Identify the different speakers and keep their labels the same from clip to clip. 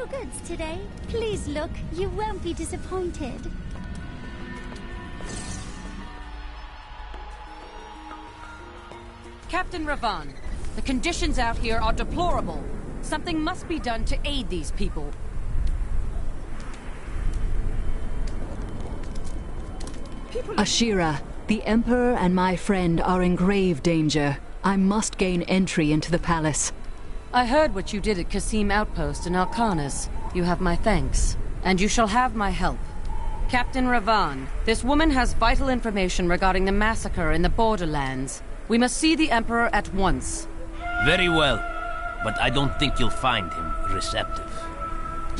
Speaker 1: no goods today. Please look, you won't be disappointed.
Speaker 2: Captain Ravan, the conditions out here are deplorable. Something must be done to aid these people.
Speaker 3: Ashira, the Emperor and my friend are in grave danger. I must gain entry into the palace.
Speaker 2: I heard what you did at Qasim Outpost in Alcanis. You have my thanks. And you shall have my help. Captain Ravan, this woman has vital information regarding the massacre in the borderlands. We must see the Emperor at once.
Speaker 4: Very well, but I don't think you'll find him receptive.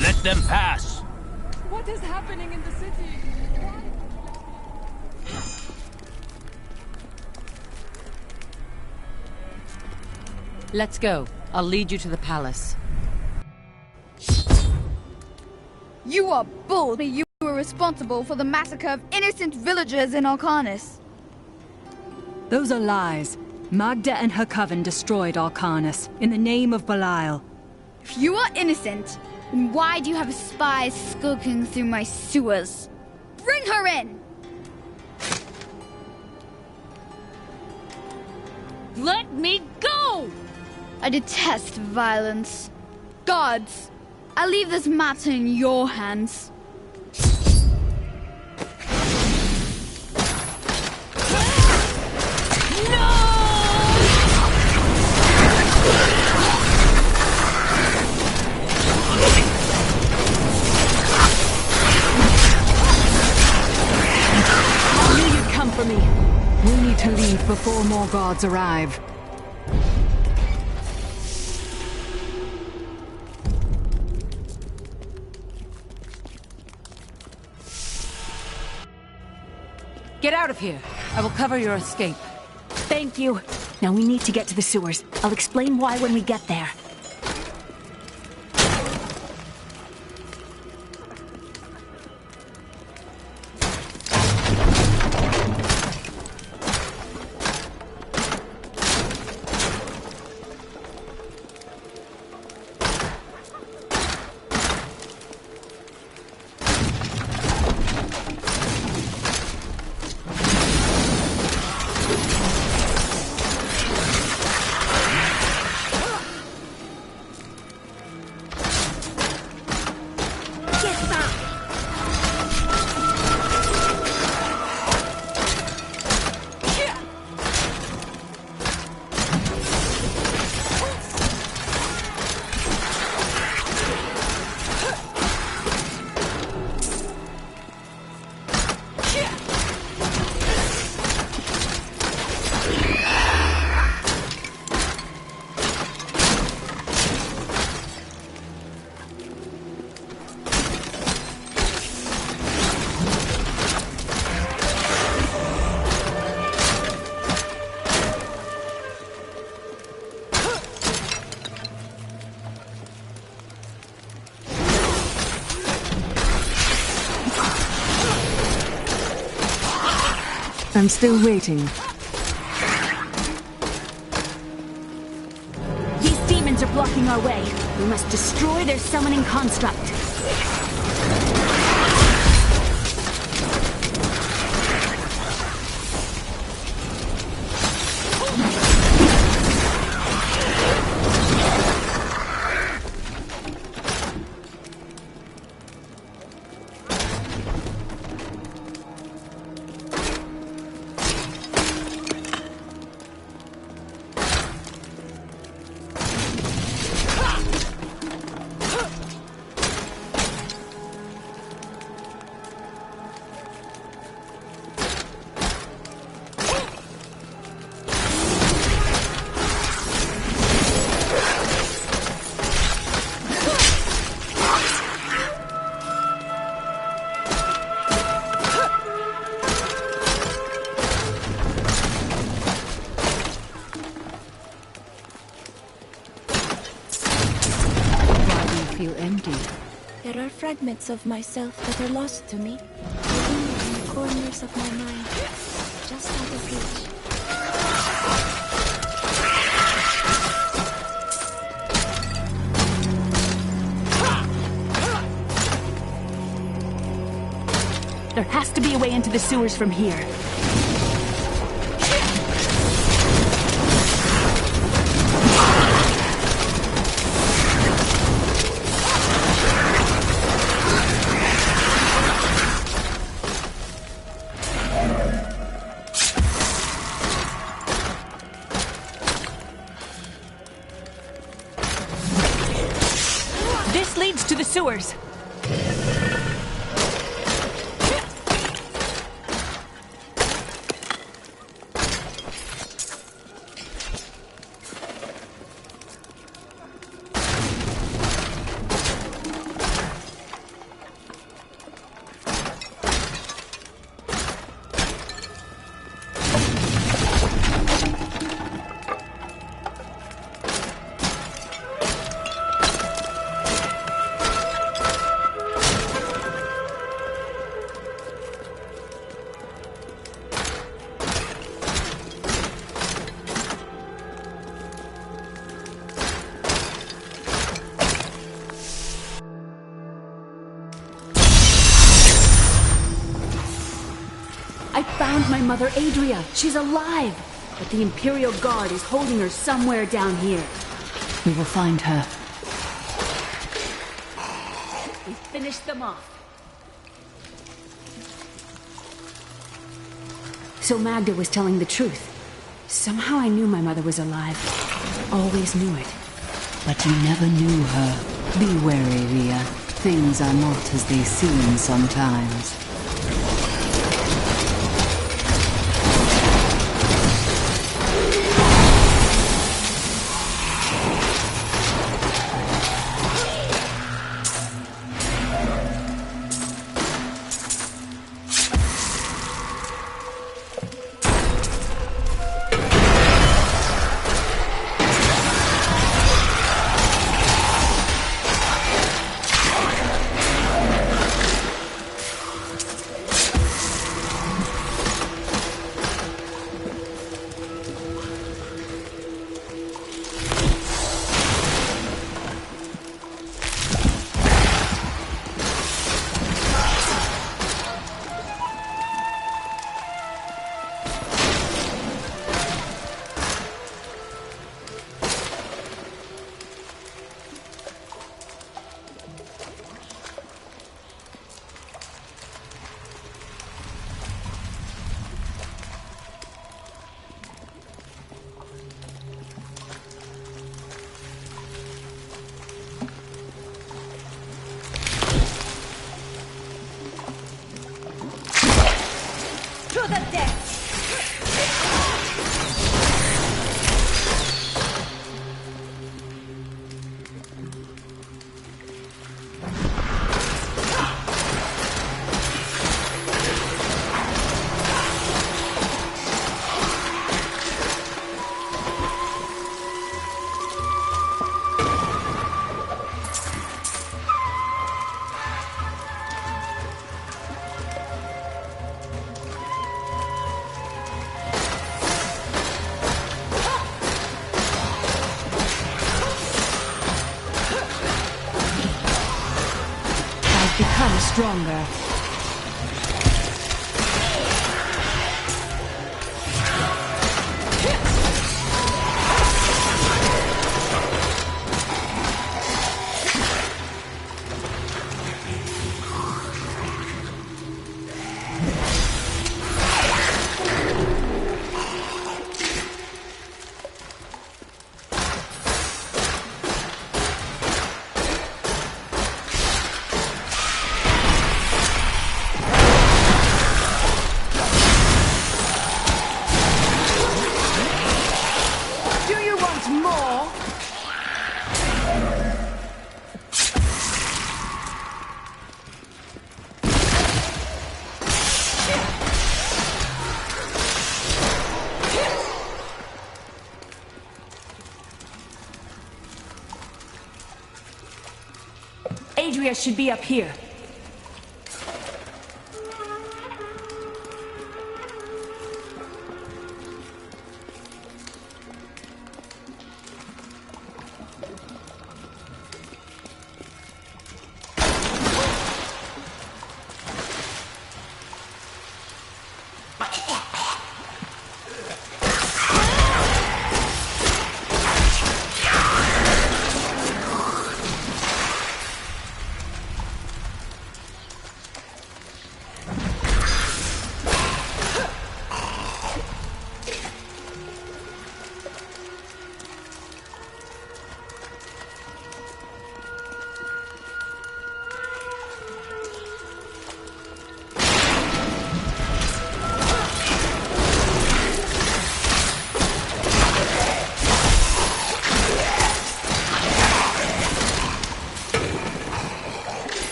Speaker 4: Let them pass!
Speaker 2: What is happening in the city? Let's go. I'll lead you to the palace.
Speaker 5: You are bold. You were responsible for the massacre of innocent villagers in Alcanis.
Speaker 3: Those are lies. Magda and her coven destroyed Alcanis in the name of Belial.
Speaker 5: If you are innocent, then why do you have spies skulking through my sewers? Bring her in!
Speaker 1: Let me go!
Speaker 5: I detest violence. Gods, I leave this matter in your hands.
Speaker 3: For me. We need to leave before more gods arrive.
Speaker 2: Get out of here. I will cover your escape.
Speaker 6: Thank you. Now we need to get to the sewers. I'll explain why when we get there.
Speaker 3: I'm still waiting.
Speaker 6: These demons are blocking our way. We must destroy their summoning construct.
Speaker 7: There are fragments of myself that are lost to me, hidden in the corners of my mind, just out of reach.
Speaker 6: the sewers from here. This leads to the sewers. I found my mother Adria. She's alive. But the Imperial Guard is holding her somewhere down here.
Speaker 3: We will find her.
Speaker 6: We finished them off. So Magda was telling the truth. Somehow I knew my mother was alive. Always knew it.
Speaker 3: But you never knew her. Be wary, Rhea. Things are not as they seem sometimes. Become stronger.
Speaker 6: Adria should be up here.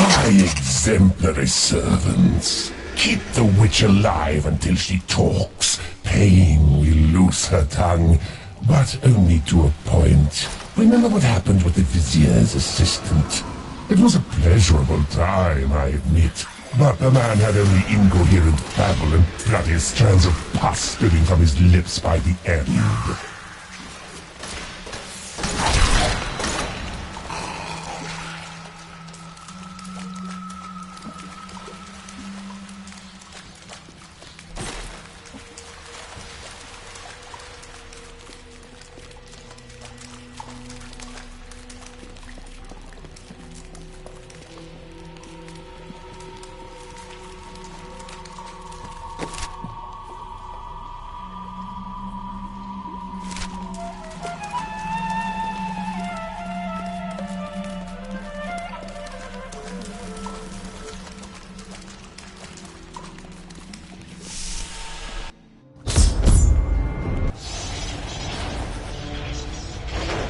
Speaker 8: My exemplary servants. Keep the witch alive until she talks. Pain will loose her tongue, but only to a point. Remember what happened with the vizier's assistant? It was a pleasurable time, I admit. But the man had only incoherent babble and bloody strands of pus spilling from his lips by the end.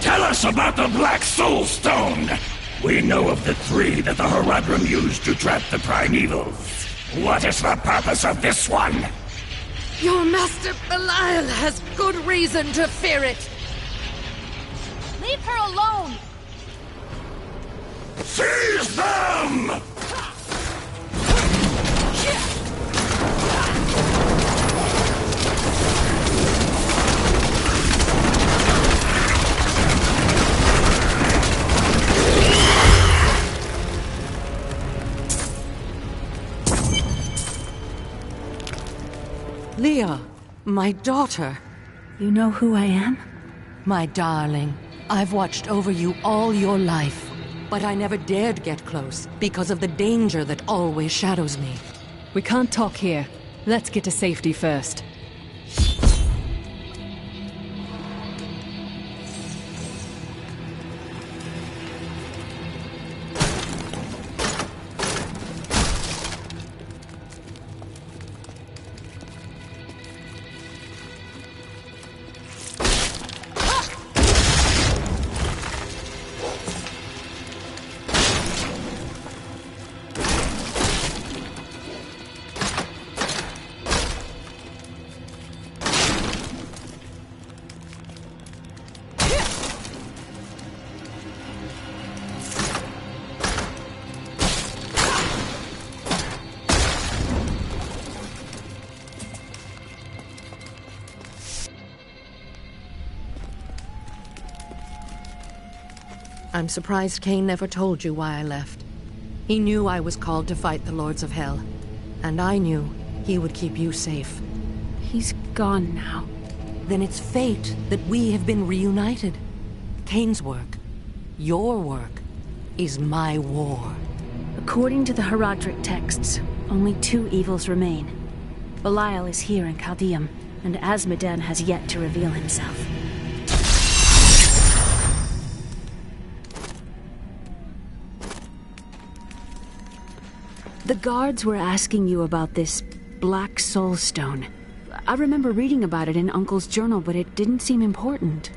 Speaker 9: Tell us about the Black Soul Stone! We know of the 3 that the Horadrim used to trap the Primevals. What is the purpose of this one?
Speaker 2: Your master Belial has good reason to fear it.
Speaker 1: Leave her alone!
Speaker 9: Seize them!
Speaker 2: Leah, my daughter.
Speaker 6: You know who I am?
Speaker 2: My darling, I've watched over you all your life, but I never dared get close because of the danger that always shadows me.
Speaker 3: We can't talk here. Let's get to safety first.
Speaker 2: I'm surprised Cain never told you why I left. He knew I was called to fight the Lords of Hell, and I knew he would keep you safe.
Speaker 6: He's gone now.
Speaker 2: Then it's fate that we have been reunited. Cain's work, your work, is my war.
Speaker 6: According to the Horadric texts, only 2 evils remain. Belial is here in Chaldeum, and Azmodan has yet to reveal himself. The guards were asking you about this Black Soul Stone. I remember reading about it in Uncle's journal, but it didn't seem important.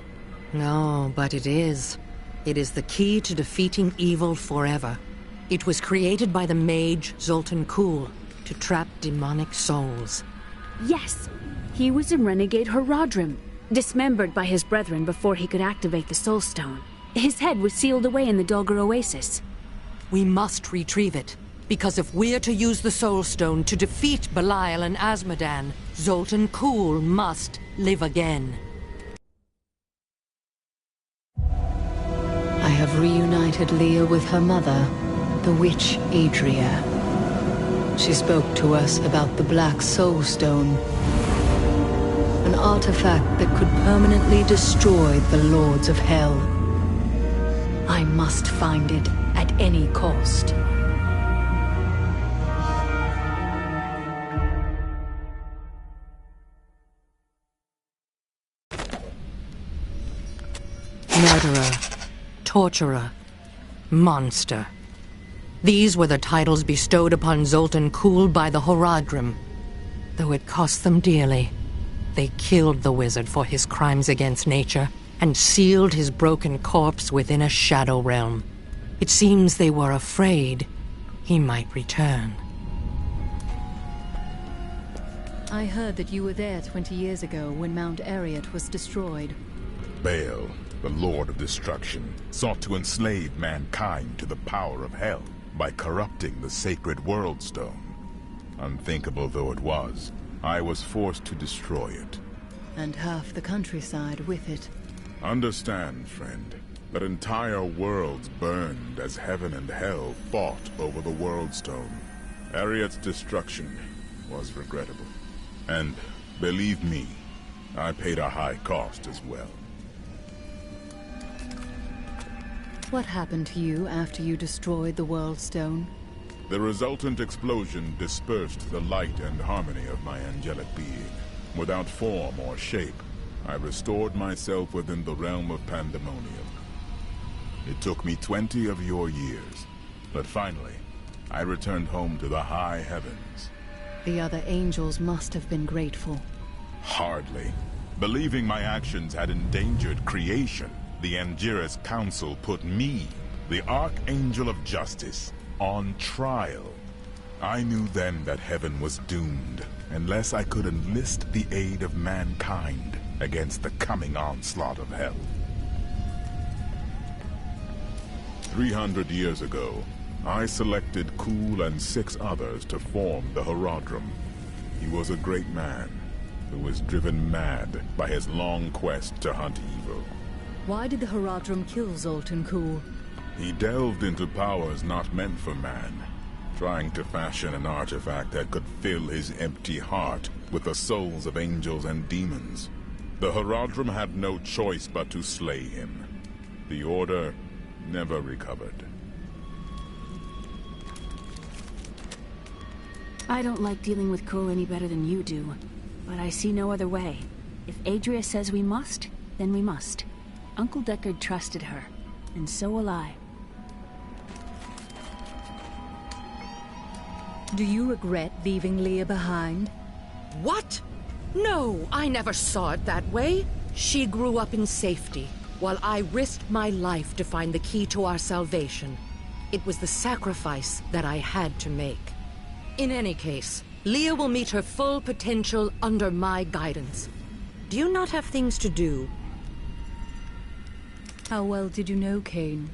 Speaker 2: No, but it is. It is the key to defeating evil forever. It was created by the mage Zoltan Kuhl to trap demonic souls.
Speaker 6: Yes, he was a renegade Horadrim, dismembered by his brethren before he could activate the Soul Stone. His head was sealed away in the Dulgar Oasis.
Speaker 2: We must retrieve it. Because if we're to use the Soul Stone to defeat Belial and Azmodan, Zoltan Kuhl must live again. I have reunited Leah with her mother, the witch Adria. She spoke to us about the Black Soul Stone, an artifact that could permanently destroy the Lords of Hell. I must find it at any cost. Murderer, torturer, monster. These were the titles bestowed upon Zoltan Kuhl by the Horadrim. Though it cost them dearly, they killed the wizard for his crimes against nature and sealed his broken corpse within a shadow realm. It seems they were afraid, he might return.
Speaker 3: I heard that you were there 20 years ago when Mount Arreat was destroyed.
Speaker 10: Baal, the Lord of Destruction, sought to enslave mankind to the power of hell by corrupting the sacred World Stone. Unthinkable though it was, I was forced to destroy it.
Speaker 3: And half the countryside with it.
Speaker 10: Understand, friend, that entire worlds burned as heaven and hell fought over the World Stone. Arreat's destruction was regrettable. And, believe me, I paid a high cost as well.
Speaker 3: What happened to you after you destroyed the World Stone?
Speaker 10: The resultant explosion dispersed the light and harmony of my angelic being. Without form or shape, I restored myself within the realm of pandemonium. It took me 20 of your years, but finally, I returned home to the high heavens.
Speaker 3: The other angels must have been grateful.
Speaker 10: Hardly. Believing my actions had endangered creation, the Angiras Council put me, the Archangel of Justice, on trial. I knew then that heaven was doomed, unless I could enlist the aid of mankind against the coming onslaught of hell. 300 years ago, I selected Kul and 6 others to form the Horadrim. He was a great man, who was driven mad by his long quest to hunt evil.
Speaker 3: Why did the Horadrim kill Zoltan Kulle?
Speaker 10: He delved into powers not meant for man, trying to fashion an artifact that could fill his empty heart with the souls of angels and demons. The Horadrim had no choice but to slay him. The Order never recovered.
Speaker 6: I don't like dealing with Kulle any better than you do, but I see no other way. If Adria says we must, then we must. Uncle Deckard trusted her, and so will I.
Speaker 3: Do you regret leaving Leah behind?
Speaker 2: What? No, I never saw it that way. She grew up in safety, while I risked my life to find the key to our salvation. It was the sacrifice that I had to make. In any case, Leah will meet her full potential under my guidance. Do you not have things to do?
Speaker 3: How well did you know Cain?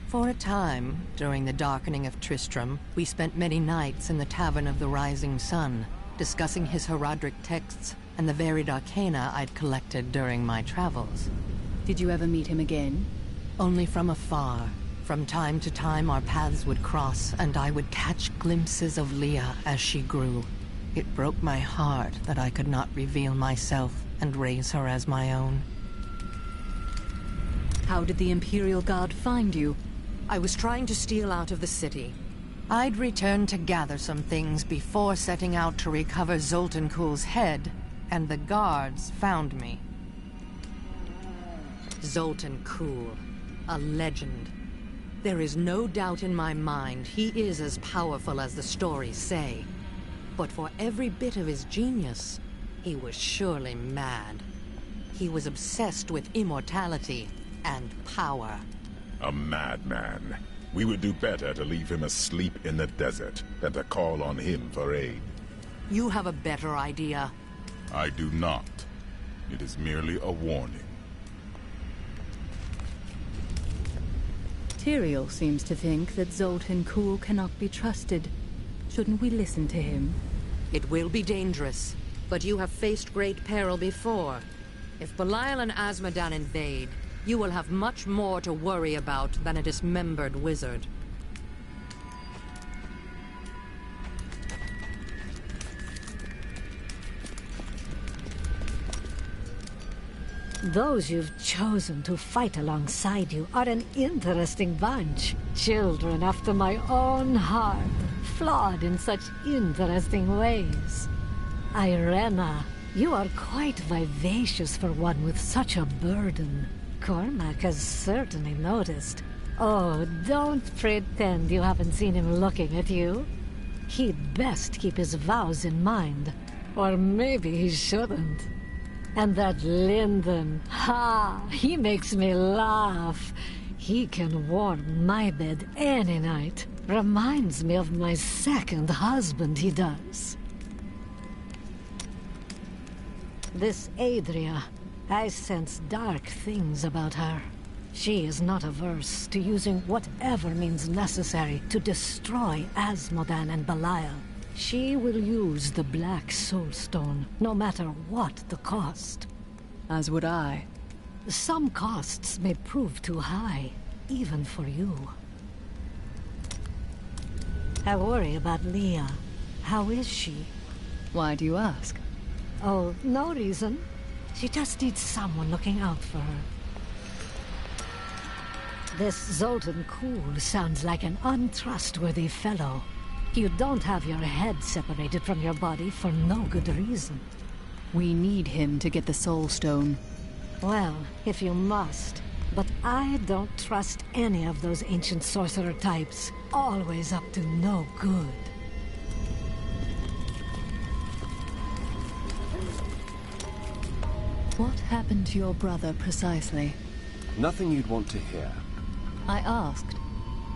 Speaker 2: For a time, during the darkening of Tristram, we spent many nights in the Tavern of the Rising Sun, discussing his Horadric texts and the varied arcana I'd collected during my travels.
Speaker 3: Did you ever meet him again?
Speaker 2: Only from afar. From time to time our paths would cross, and I would catch glimpses of Leah as she grew. It broke my heart that I could not reveal myself and raise her as my own.
Speaker 3: How did the Imperial Guard find you?
Speaker 2: I was trying to steal out of the city. I'd returned to gather some things before setting out to recover Zoltan Kulle's head, and the guards found me. Zoltan Kulle, a legend. There is no doubt in my mind he is as powerful as the stories say. But for every bit of his genius, he was surely mad. He was obsessed with immortality and power.
Speaker 10: A madman. We would do better to leave him asleep in the desert than to call on him for aid.
Speaker 2: You have a better idea.
Speaker 10: I do not. It is merely a warning.
Speaker 3: Tyrael seems to think that Zoltan Kulle cannot be trusted. Shouldn't we listen to him?
Speaker 2: It will be dangerous, but you have faced great peril before. If Belial and Azmodan invade, you will have much more to worry about than a dismembered wizard.
Speaker 11: Those you've chosen to fight alongside you are an interesting bunch. Children after my own heart, flawed in such interesting ways. Irena, you are quite vivacious for one with such a burden. Cormac has certainly noticed. Oh, don't pretend you haven't seen him looking at you. He'd best keep his vows in mind. Or maybe he shouldn't. And that Lyndon, he makes me laugh. He can warm my bed any night. Reminds me of my second husband, he does. This Adria, I sense dark things about her. She is not averse to using whatever means necessary to destroy Asmodan and Belial. She will use the Black Soulstone, no matter what the cost.
Speaker 3: As would I.
Speaker 11: Some costs may prove too high, even for you. I worry about Leah. How is she?
Speaker 3: Why do you ask?
Speaker 11: Oh, no reason. She just needs someone looking out for her. This Zoltan Kuhl sounds like an untrustworthy fellow. You don't have your head separated from your body for no good reason.
Speaker 3: We need him to get the Soul Stone.
Speaker 11: Well, if you must. But I don't trust any of those ancient sorcerer types. Always up to no good.
Speaker 3: What happened to your brother precisely?
Speaker 12: Nothing you'd want to hear.
Speaker 3: I asked.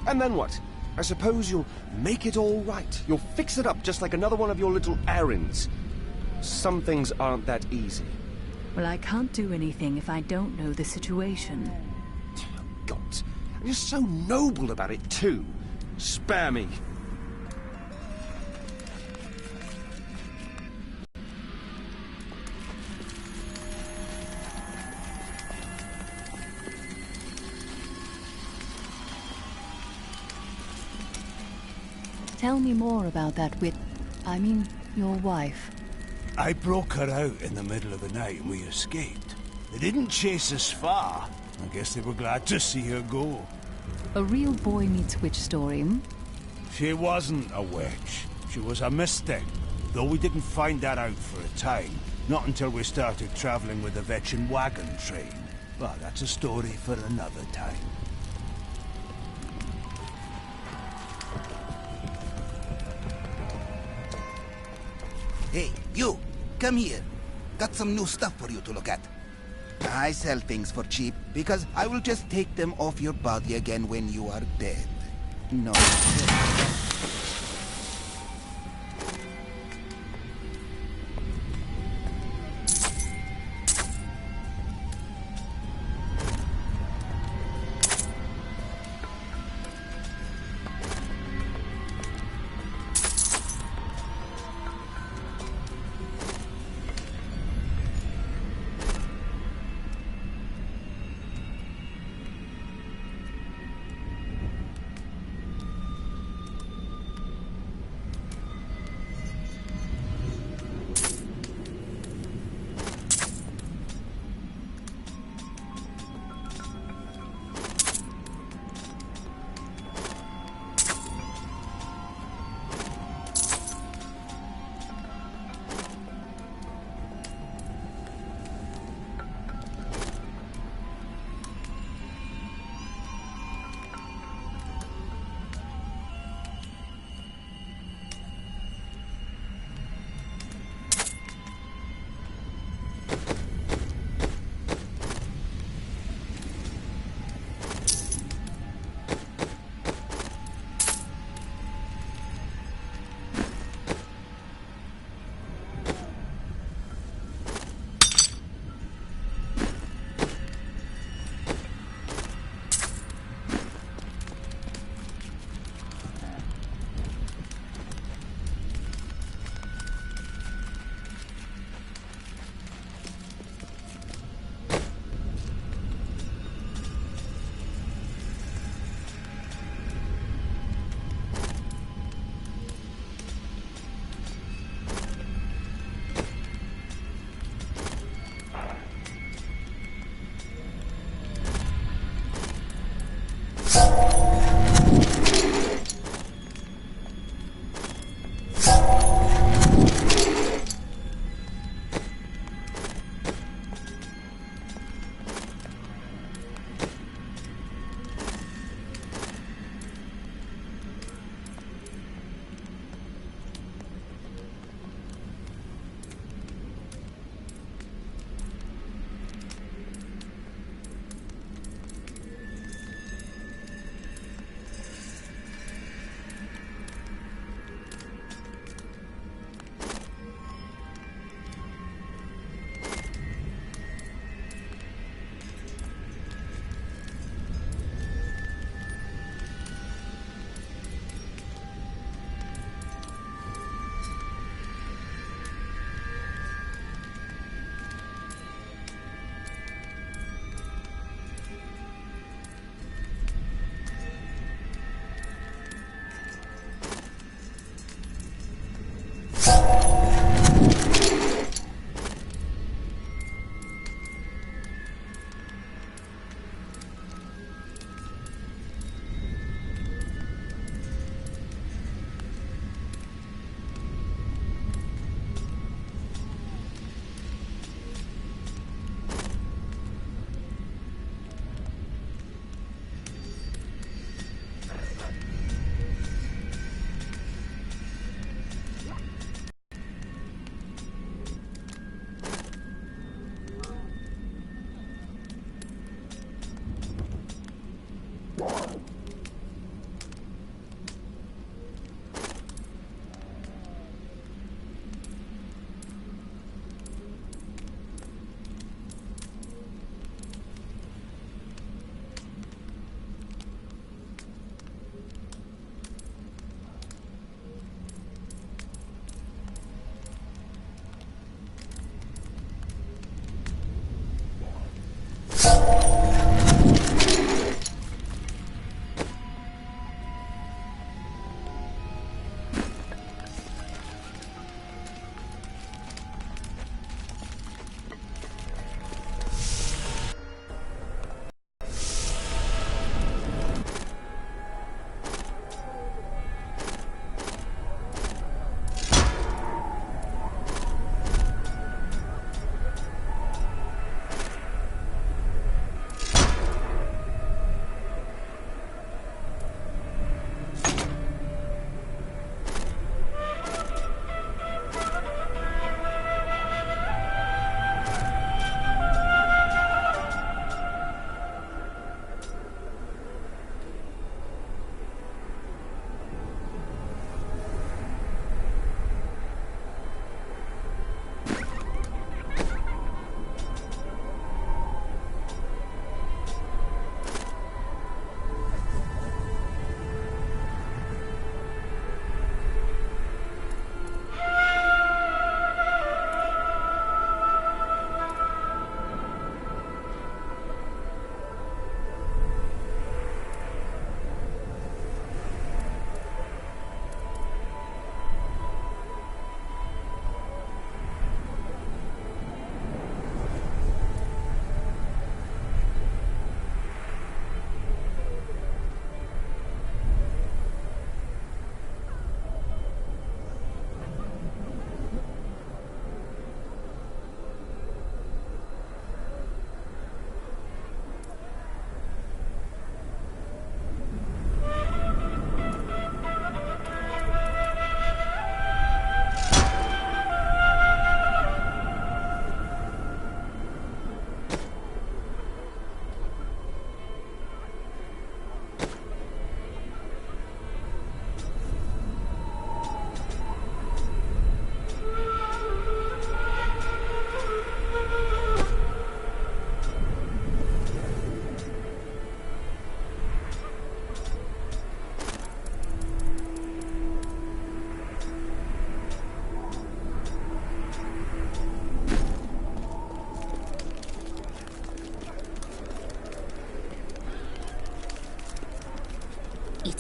Speaker 12: And then what? I suppose you'll make it all right. You'll fix it up just like another one of your little errands. Some things aren't that easy.
Speaker 3: Well, I can't do anything if I don't know the situation.
Speaker 12: God, you're so noble about it too. Spare me.
Speaker 3: Tell me more about that your wife.
Speaker 13: I broke her out in the middle of the night and we escaped. They didn't chase us far. I guess they were glad to see her go.
Speaker 3: A real boy meets witch story, hmm?
Speaker 13: She wasn't a witch. She was a mystic. Though we didn't find that out for a time. Not until we started traveling with the Vetchin wagon train. But that's a story for another time.
Speaker 14: Hey, you! Come here. Got some new stuff for you to look at. I sell things for cheap, because I will just take them off your body again when you are dead. No.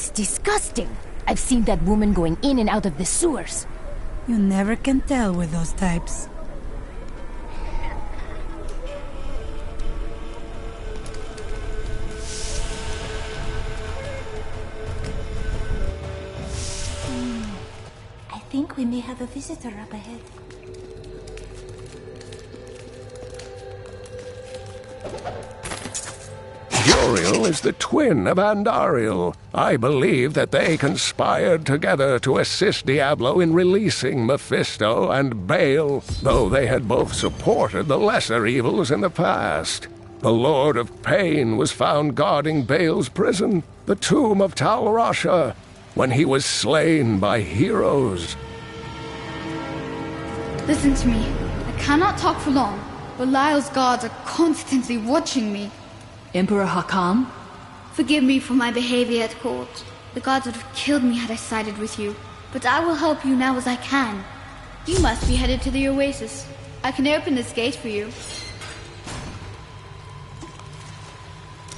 Speaker 15: It's disgusting. I've seen that woman going in and out of the sewers.
Speaker 16: You never can tell with those types.
Speaker 7: I think we may have a visitor up ahead.
Speaker 17: Uriel is the twin of Andariel. I believe that they conspired together to assist Diablo in releasing Mephisto and Baal, though they had both supported the lesser evils in the past. The Lord of Pain was found guarding Baal's prison, the tomb of Tal Rasha, when he was slain by heroes.
Speaker 5: Listen to me. I cannot talk for long. Belial's guards are constantly watching me.
Speaker 3: Emperor Hakam?
Speaker 5: Forgive me for my behavior at court. The gods would have killed me had I sided with you. But I will help you now as I can. You must be headed to the oasis. I can open this gate for you.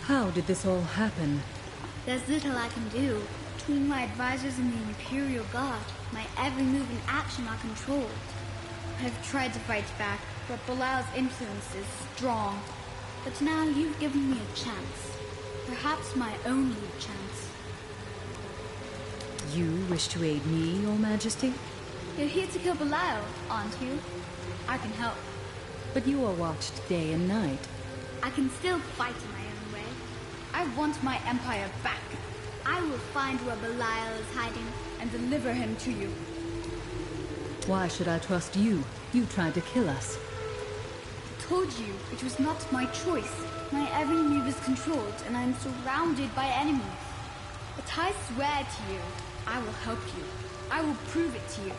Speaker 3: How did this all happen?
Speaker 5: There's little I can do. Between my advisors and the Imperial Guard, my every move and action are controlled. I've tried to fight back, but Belial's influence is strong. But now you've given me a chance. Perhaps my only chance.
Speaker 3: You wish to aid me, Your Majesty?
Speaker 5: You're here to kill Belial, aren't you? I can help.
Speaker 3: But you are watched day and night.
Speaker 5: I can still fight in my own way. I want my empire back. I will find where Belial is hiding and deliver him to you.
Speaker 3: Why should I trust you? You tried to kill us.
Speaker 5: I told you it was not my choice. My every move is controlled and I'm surrounded by enemies. But I swear to you, I will help you. I will prove it to you.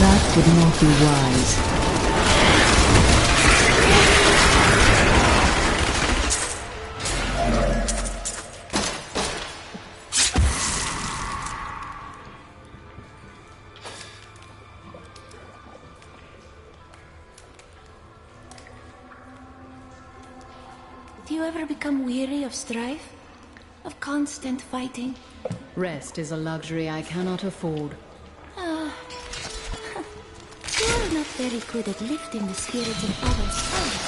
Speaker 3: That would not be wise.
Speaker 7: Do you ever become weary of strife? Of constant fighting?
Speaker 3: Rest is a luxury I cannot afford.
Speaker 7: You're not very good at lifting the spirits of others, are you?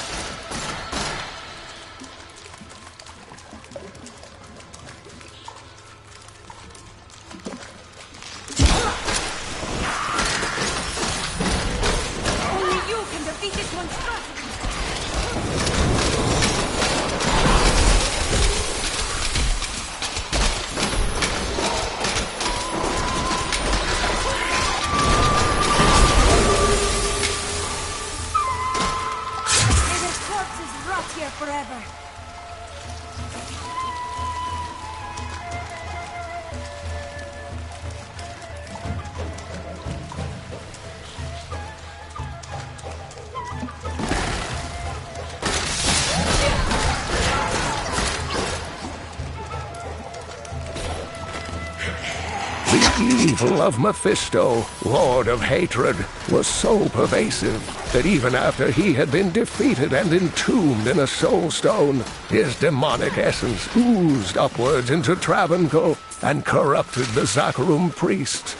Speaker 17: The evil of Mephisto, Lord of Hatred, was so pervasive that even after he had been defeated and entombed in a soul stone, his demonic essence oozed upwards into Travancore and corrupted the Zakharum priests.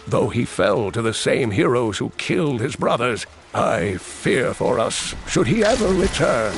Speaker 17: Though he fell to the same heroes who killed his brothers, I fear for us should he ever return.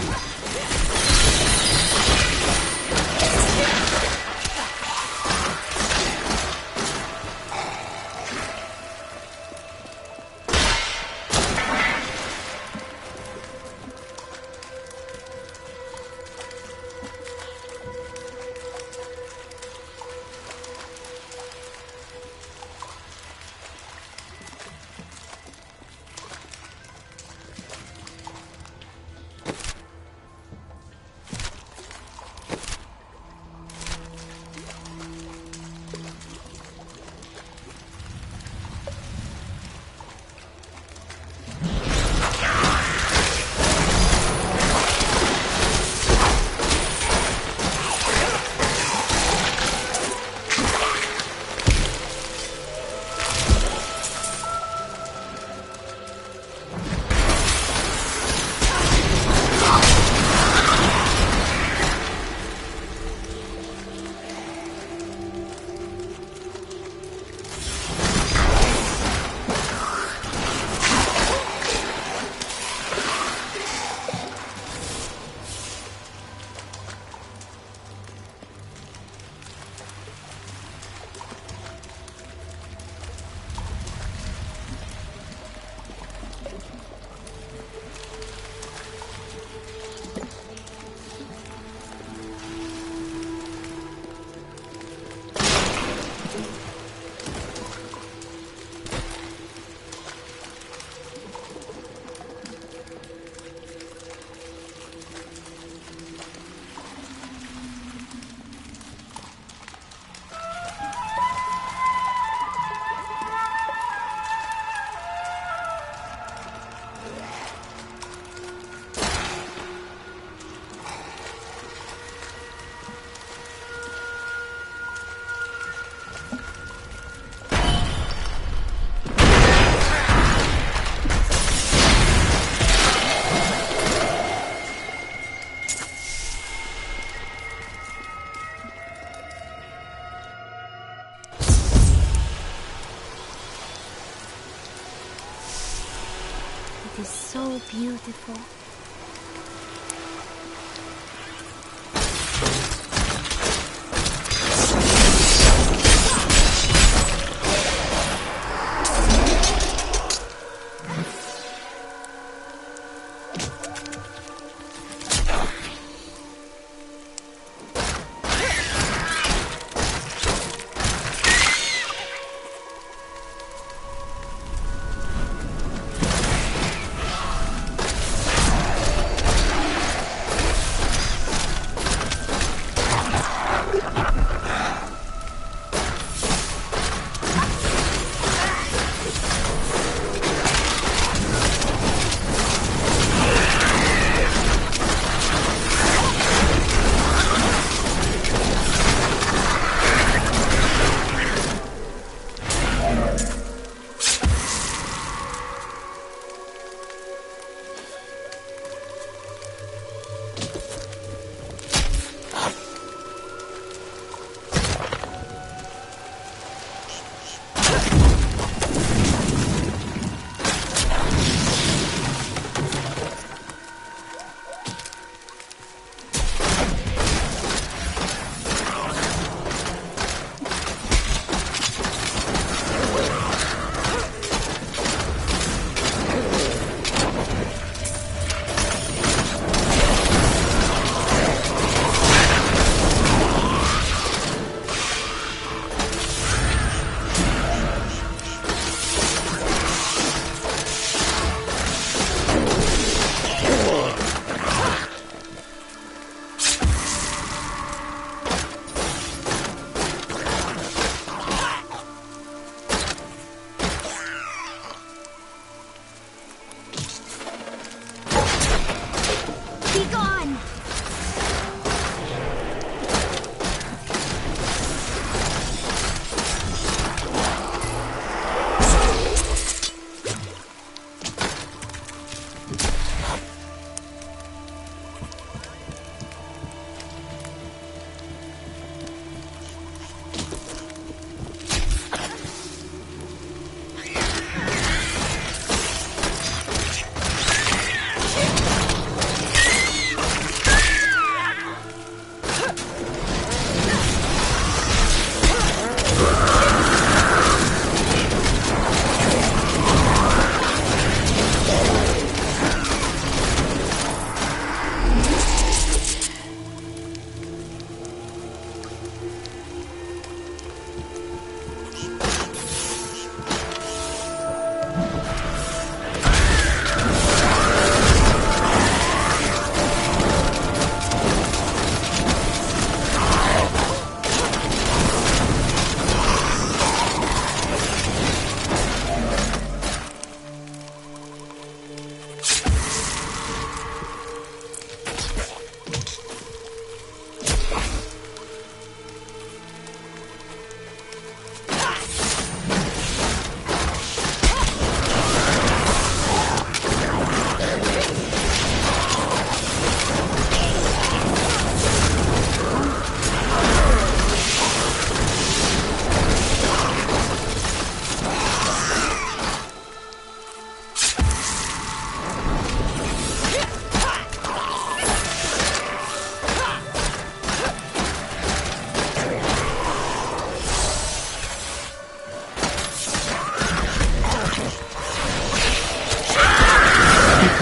Speaker 7: It is so beautiful.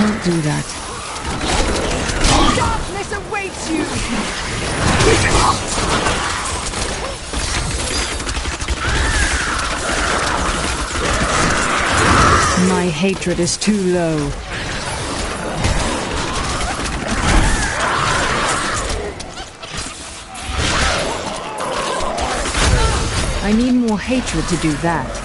Speaker 2: Can't do that.
Speaker 3: Darkness awaits you! My hatred is too low. I need more hatred to do that.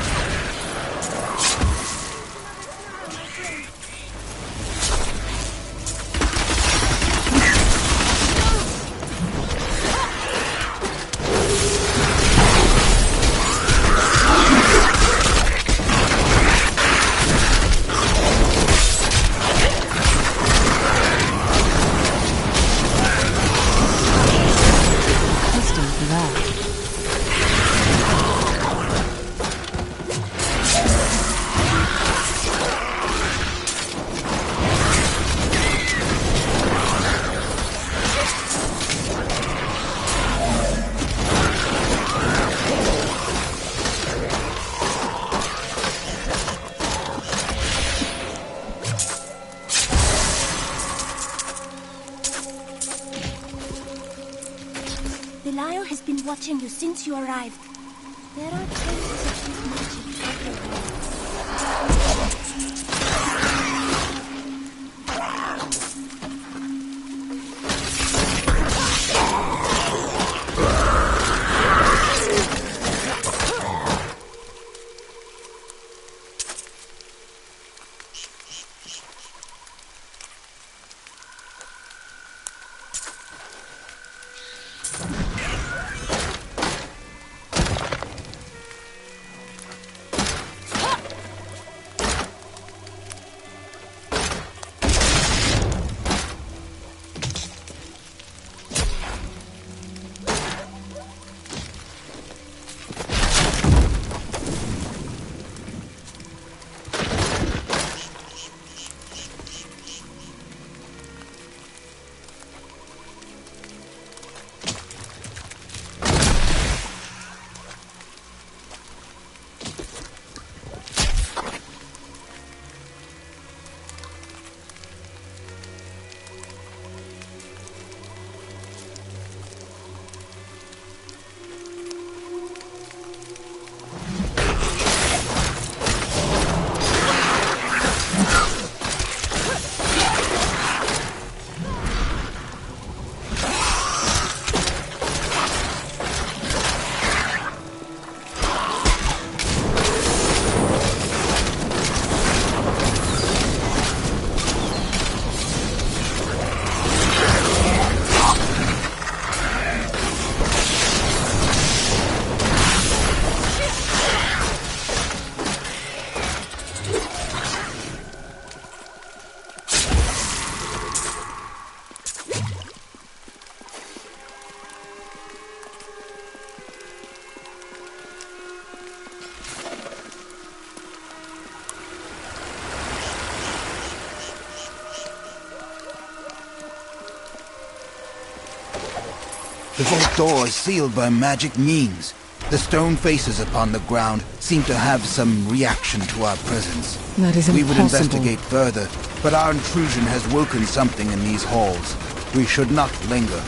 Speaker 7: Belial has been watching you since you arrived. There are traces of his magic everywhere.
Speaker 14: The vault door is sealed by magic means. The stone faces upon the ground seem to have some reaction to our presence.
Speaker 3: That is
Speaker 14: We would
Speaker 3: impossible.
Speaker 14: investigate further, but our intrusion has woken something in these halls. We should not linger.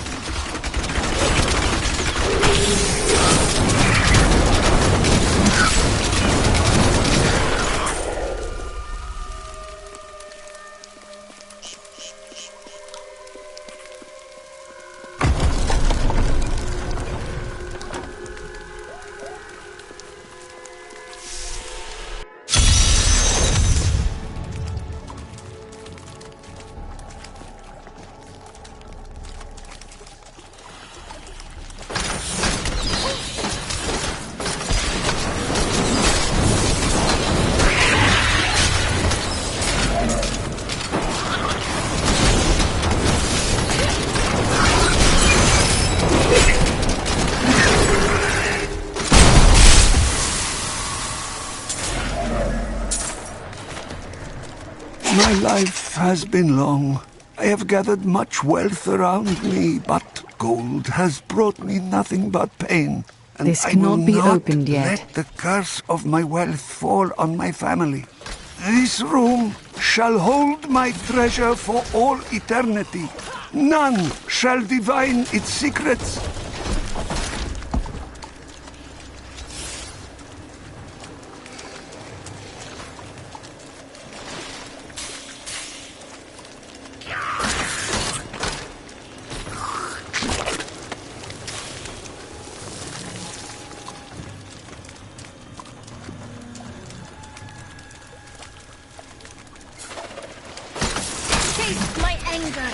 Speaker 18: My life has been long. I have gathered much wealth around me, but gold has brought me nothing but pain. And
Speaker 3: This
Speaker 18: I
Speaker 3: cannot
Speaker 18: will
Speaker 3: be
Speaker 18: not
Speaker 3: opened yet.
Speaker 18: let the curse of my wealth fall on my family. This room shall hold my treasure for all eternity. None shall divine its secrets.
Speaker 5: Taste my anger.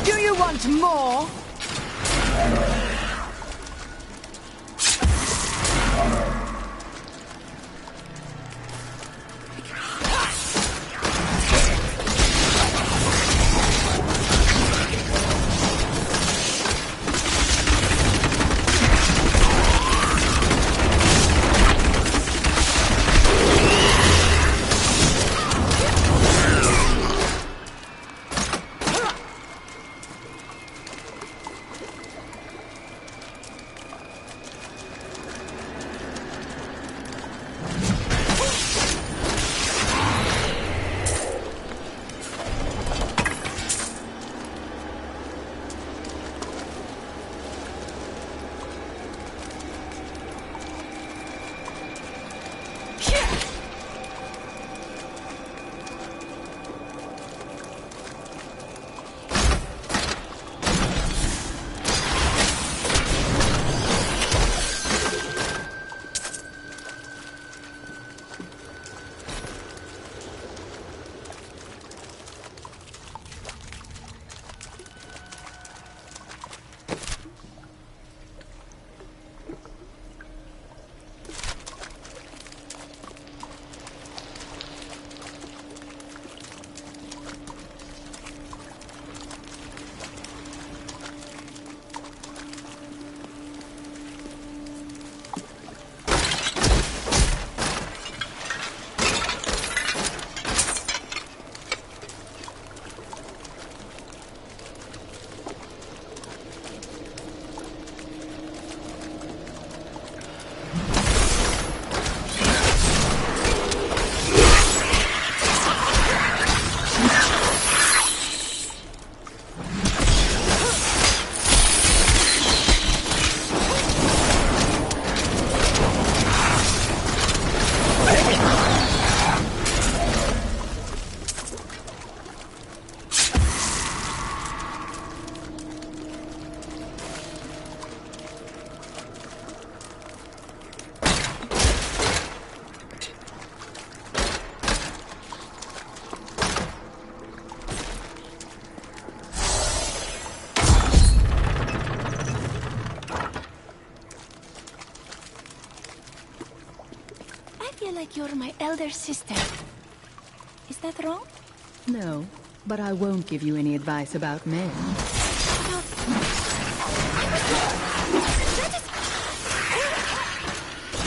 Speaker 2: Do you want more?
Speaker 7: you're my elder sister. Is that wrong?
Speaker 3: No, but I won't give you any advice about men.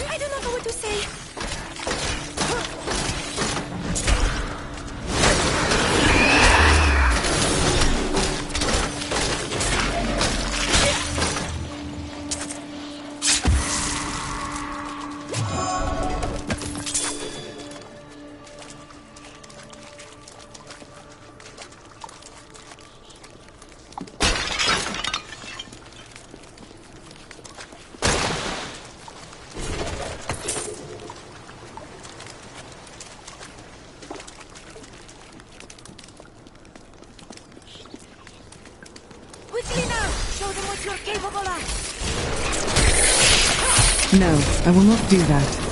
Speaker 7: I do not know what to say. Quickly now! Show them what you're capable of!
Speaker 19: No, I will not do that.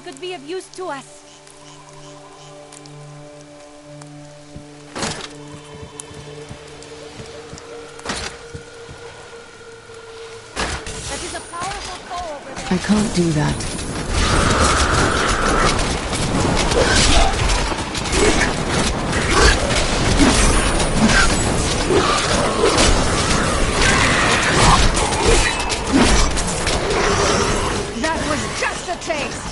Speaker 2: I could be of use to us. That is a powerful foe over there.
Speaker 19: I can't do that.
Speaker 11: That was just a taste!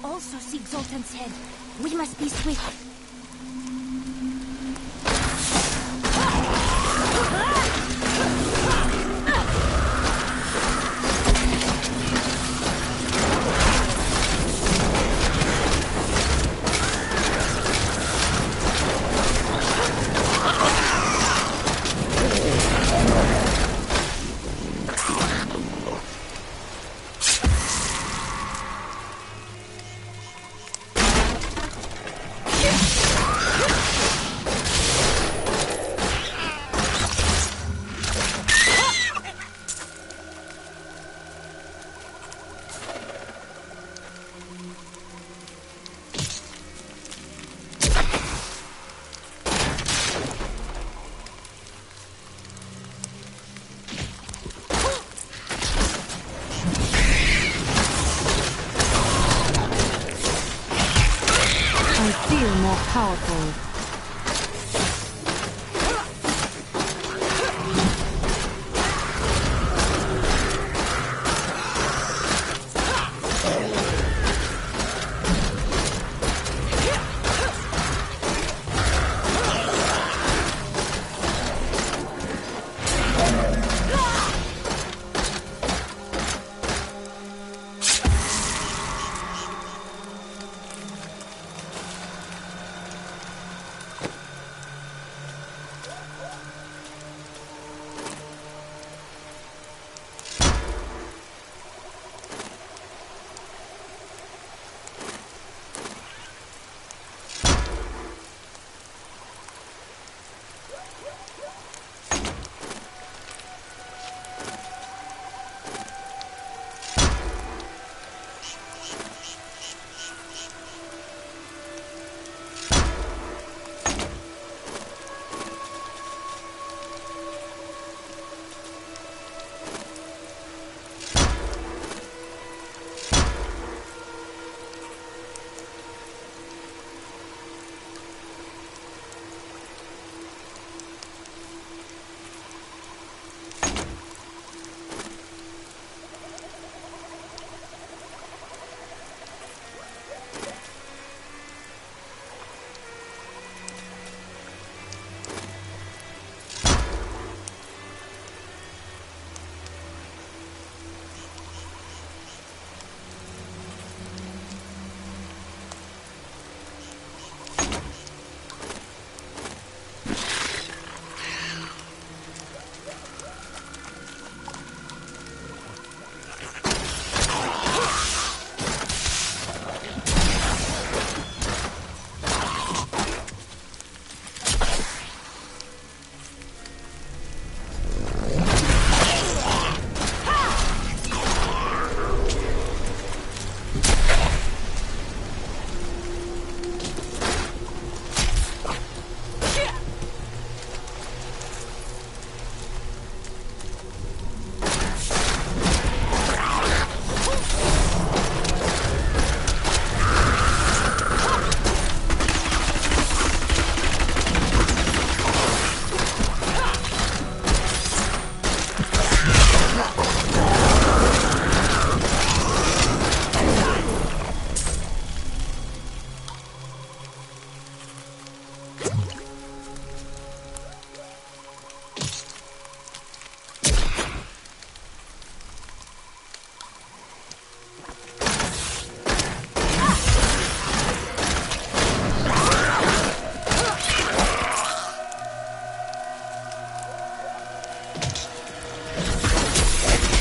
Speaker 1: Also seek Zoltan's head. We must be swift.
Speaker 19: More powerful.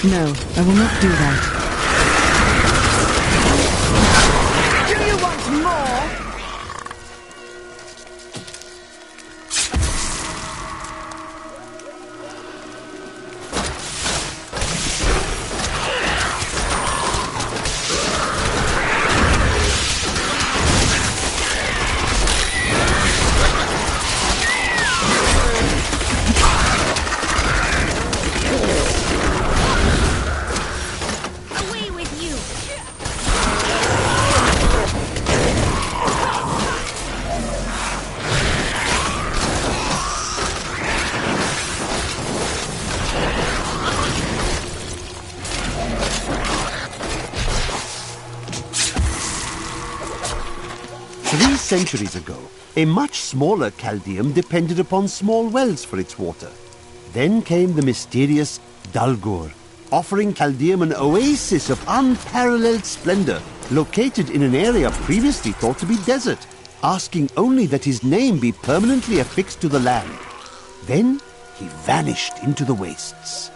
Speaker 19: No, I will not do that.
Speaker 11: Do you want more?
Speaker 1: Away with you!
Speaker 20: Three centuries ago, a much smaller Chaldeum depended upon small wells for its water. Then came the mysterious Dalgur, offering Chaldeum an oasis of unparalleled splendor, located in an area previously thought to be desert, asking only that his name be permanently affixed to the land. Then he vanished into the wastes.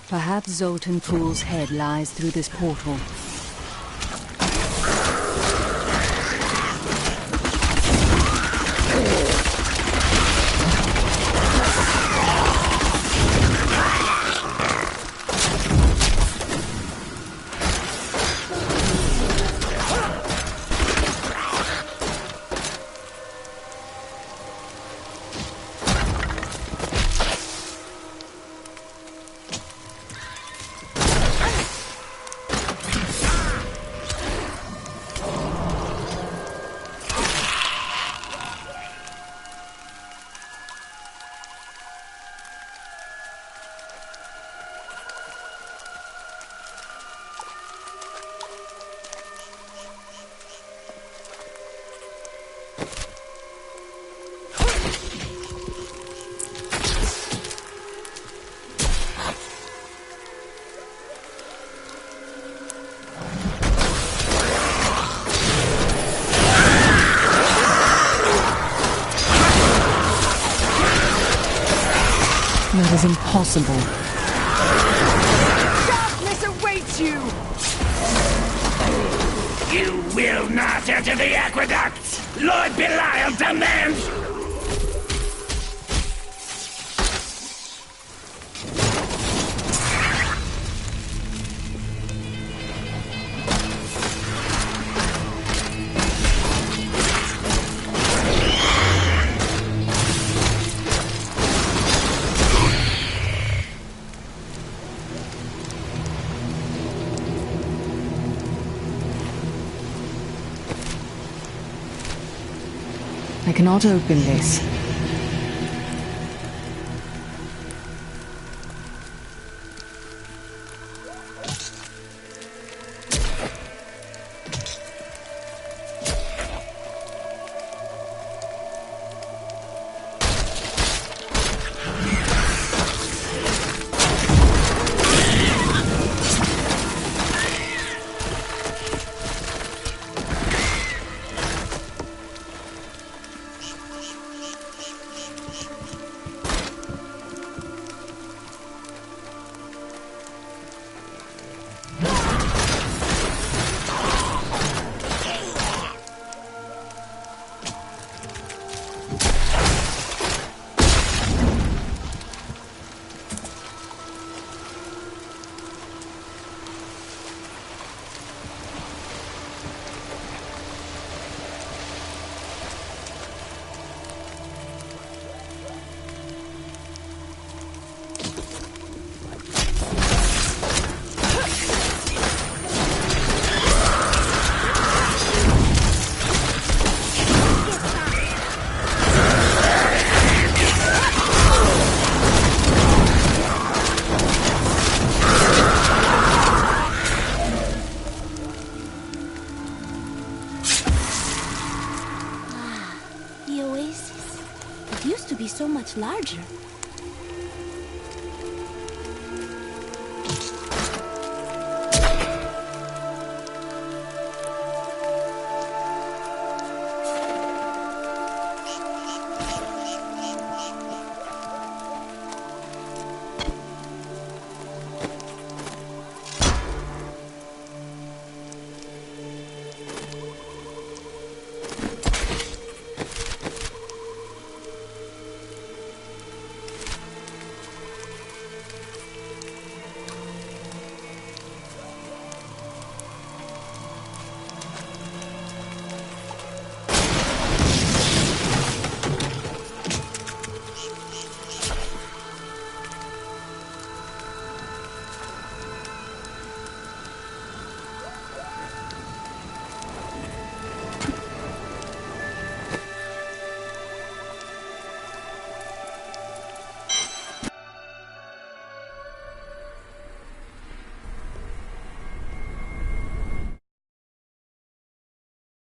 Speaker 3: Perhaps Zoltan Pool's head lies through this portal.
Speaker 19: That is impossible.
Speaker 11: Darkness awaits you!
Speaker 9: You will not enter the aqueducts! Lord Belial demands...
Speaker 19: I cannot open this.
Speaker 7: be so much larger.